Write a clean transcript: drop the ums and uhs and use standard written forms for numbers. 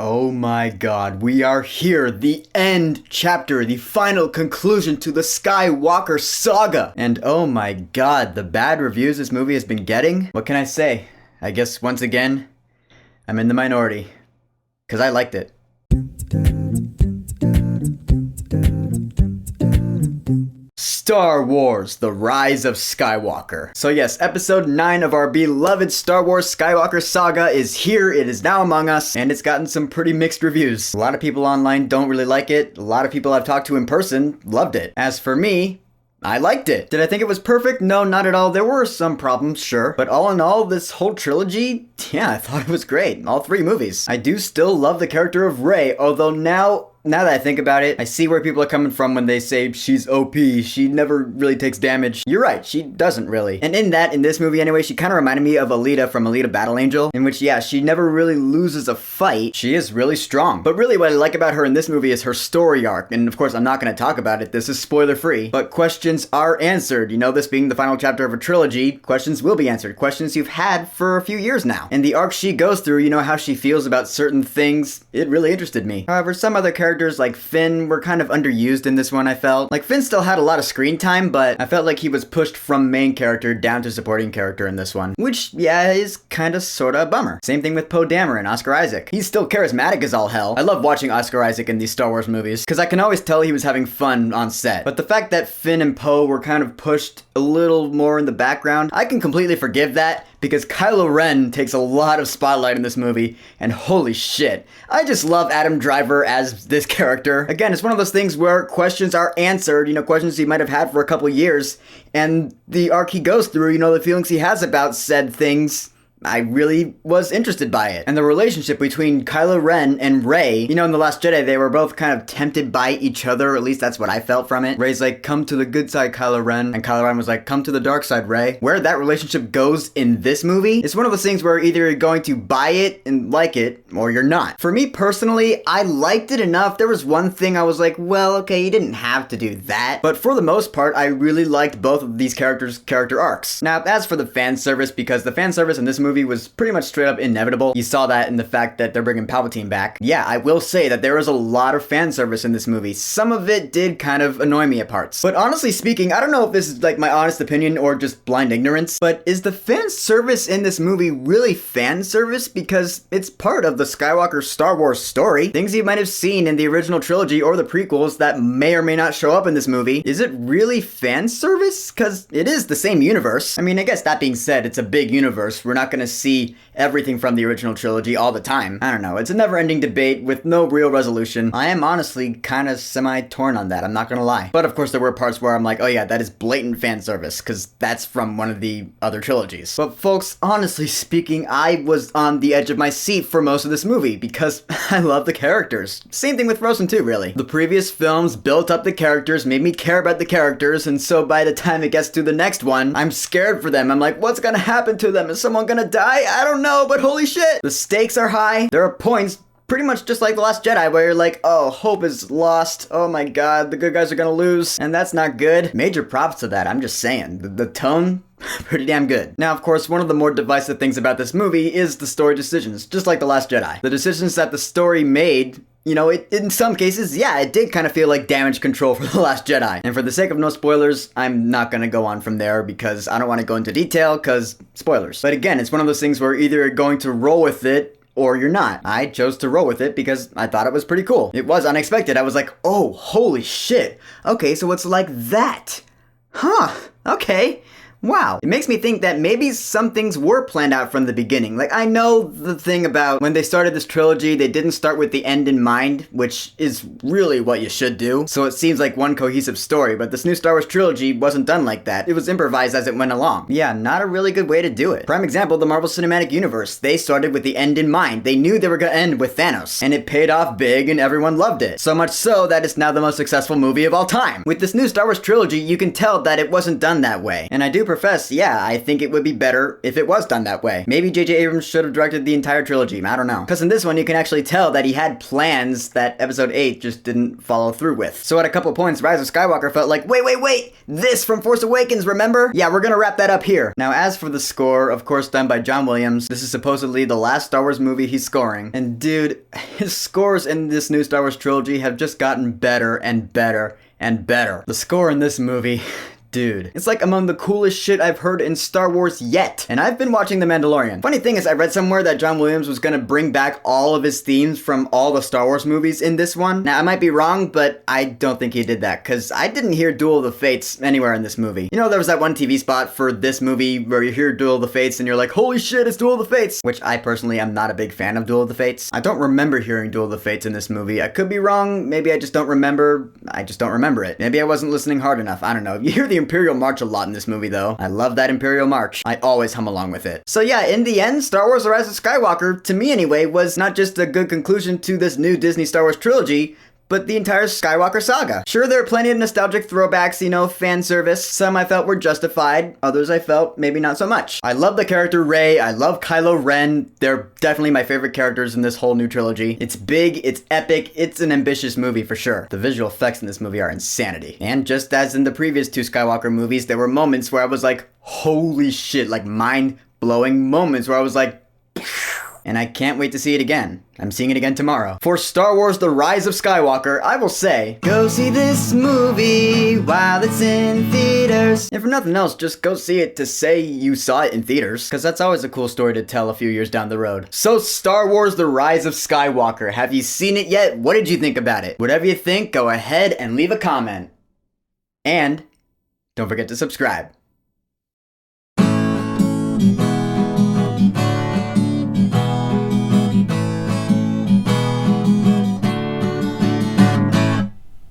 Oh my god, we are here, the end chapter, the final conclusion to the Skywalker Saga! And oh my god, the bad reviews this movie has been getting? What can I say? I guess once again, I'm in the minority. 'Cause I liked it. Star Wars: The Rise of Skywalker. So yes, episode 9 of our beloved Star Wars Skywalker Saga is here, it is now among us, and it's gotten some pretty mixed reviews. A lot of people online don't really like it, a lot of people I've talked to in person loved it. As for me, I liked it. Did I think it was perfect? No, not at all. There were some problems, sure. But all in all, this whole trilogy, yeah, I thought it was great. All 3 movies. I do still love the character of Rey, although now that I think about it, I see where people are coming from when they say she's OP, she never really takes damage. You're right, she doesn't really. And in this movie anyway, she kind of reminded me of Alita from Alita Battle Angel, in which, yeah, she never really loses a fight. She is really strong. But really what I like about her in this movie is her story arc. And of course, I'm not going to talk about it, this is spoiler free. But questions are answered. You know, this being the final chapter of a trilogy, questions will be answered. Questions you've had for a few years now. And the arc she goes through, you know, how she feels about certain things, it really interested me. However, some other characters like Finn were kind of underused in this one, I felt. Like, Finn still had a lot of screen time, but I felt like he was pushed from main character down to supporting character in this one. Which, yeah, is kinda sorta a bummer. Same thing with Poe Dameron, Oscar Isaac. He's still charismatic as all hell. I love watching Oscar Isaac in these Star Wars movies, because I can always tell he was having fun on set. But the fact that Finn and Poe were kind of pushed a little more in the background, I can completely forgive that, because Kylo Ren takes a lot of spotlight in this movie, and holy shit, I just love Adam Driver as this character. Again, it's one of those things where questions are answered, you know, questions he might have had for a couple years, and the arc he goes through, you know, the feelings he has about said things, I really was interested by it. And the relationship between Kylo Ren and Rey, you know, in The Last Jedi, they were both kind of tempted by each other, or at least that's what I felt from it. Rey's like, come to the good side, Kylo Ren, and Kylo Ren was like, come to the dark side, Rey. Where that relationship goes in this movie, it's one of those things where either you're going to buy it and like it, or you're not. For me personally, I liked it enough. There was one thing I was like, well, okay, you didn't have to do that. But for the most part, I really liked both of these characters' character arcs. Now, as for the fan service, because the fan service in this movie was pretty much straight up inevitable. You saw that in the fact that they're bringing Palpatine back. Yeah, I will say that there was a lot of fan service in this movie. Some of it did kind of annoy me at parts. But honestly speaking, I don't know if this is like my honest opinion or just blind ignorance, but is the fan service in this movie really fan service? Because it's part of the Skywalker Star Wars story. Things you might have seen in the original trilogy or the prequels that may or may not show up in this movie. Is it really fan service? Because it is the same universe. I mean, I guess that being said, it's a big universe. We're not going to see everything from the original trilogy all the time. I don't know, it's a never-ending debate with no real resolution. I am honestly kind of semi-torn on that, I'm not gonna lie. But of course there were parts where I'm like, oh yeah, that is blatant fan service, because that's from one of the other trilogies. But folks, honestly speaking, I was on the edge of my seat for most of this movie, because I love the characters. Same thing with Frozen 2, really. The previous films built up the characters, made me care about the characters, and so by the time it gets to the next one, I'm scared for them. I'm like, what's gonna happen to them? Is someone gonna die? I don't know, but holy shit! The stakes are high. There are points, pretty much just like The Last Jedi, where you're like, oh, hope is lost. Oh my god, the good guys are gonna lose. And that's not good. Major props to that, I'm just saying. The tone, pretty damn good. Now, of course, one of the more divisive things about this movie is the story decisions, just like The Last Jedi. The decisions that the story made, you know, in some cases, yeah, it did kind of feel like damage control for The Last Jedi. And for the sake of no spoilers, I'm not gonna go on from there because I don't want to go into detail because spoilers. But again, it's one of those things where either you're going to roll with it or you're not. I chose to roll with it because I thought it was pretty cool. It was unexpected. I was like, oh, holy shit. Okay, so it's like that. Huh, okay. Wow. It makes me think that maybe some things were planned out from the beginning. Like, I know the thing about when they started this trilogy, they didn't start with the end in mind, which is really what you should do. So it seems like one cohesive story, but this new Star Wars trilogy wasn't done like that. It was improvised as it went along. Yeah, not a really good way to do it. Prime example, the Marvel Cinematic Universe. They started with the end in mind. They knew they were gonna end with Thanos, and it paid off big and everyone loved it. So much so that it's now the most successful movie of all time. With this new Star Wars trilogy, you can tell that it wasn't done that way. And I do profess, yeah, I think it would be better if it was done that way. Maybe J.J. Abrams should have directed the entire trilogy, I don't know. Because in this one, you can actually tell that he had plans that Episode 8 just didn't follow through with. So at a couple points, Rise of Skywalker felt like, wait, this from Force Awakens, remember? Yeah, we're gonna wrap that up here. Now, as for the score, of course done by John Williams, this is supposedly the last Star Wars movie he's scoring. And dude, his scores in this new Star Wars trilogy have just gotten better and better and better. The score in this movie... dude, it's like among the coolest shit I've heard in Star Wars yet. And I've been watching The Mandalorian. Funny thing is, I read somewhere that John Williams was gonna bring back all of his themes from all the Star Wars movies in this one. Now, I might be wrong, but I don't think he did that, because I didn't hear Duel of the Fates anywhere in this movie. You know, there was that one TV spot for this movie where you hear Duel of the Fates and you're like, holy shit, it's Duel of the Fates! Which I personally am not a big fan of Duel of the Fates. I don't remember hearing Duel of the Fates in this movie. I could be wrong, maybe I just don't remember. I just don't remember it. Maybe I wasn't listening hard enough, I don't know. You hear the Imperial March a lot in this movie though. I love that Imperial March. I always hum along with it. So yeah, in the end, Star Wars The Rise of Skywalker, to me anyway, was not just a good conclusion to this new Disney Star Wars trilogy, but the entire Skywalker Saga. Sure, there are plenty of nostalgic throwbacks, you know, fan service. Some I felt were justified, others I felt maybe not so much. I love the character Rey, I love Kylo Ren. They're definitely my favorite characters in this whole new trilogy. It's big, it's epic, it's an ambitious movie for sure. The visual effects in this movie are insanity. And just as in the previous two Skywalker movies, there were moments where I was like, holy shit, like mind-blowing moments where I was like, and I can't wait to see it again. I'm seeing it again tomorrow. For Star Wars The Rise of Skywalker, I will say, go see this movie while it's in theaters. If for nothing else, just go see it to say you saw it in theaters, because that's always a cool story to tell a few years down the road. So Star Wars The Rise of Skywalker, have you seen it yet? What did you think about it? Whatever you think, go ahead and leave a comment. And don't forget to subscribe.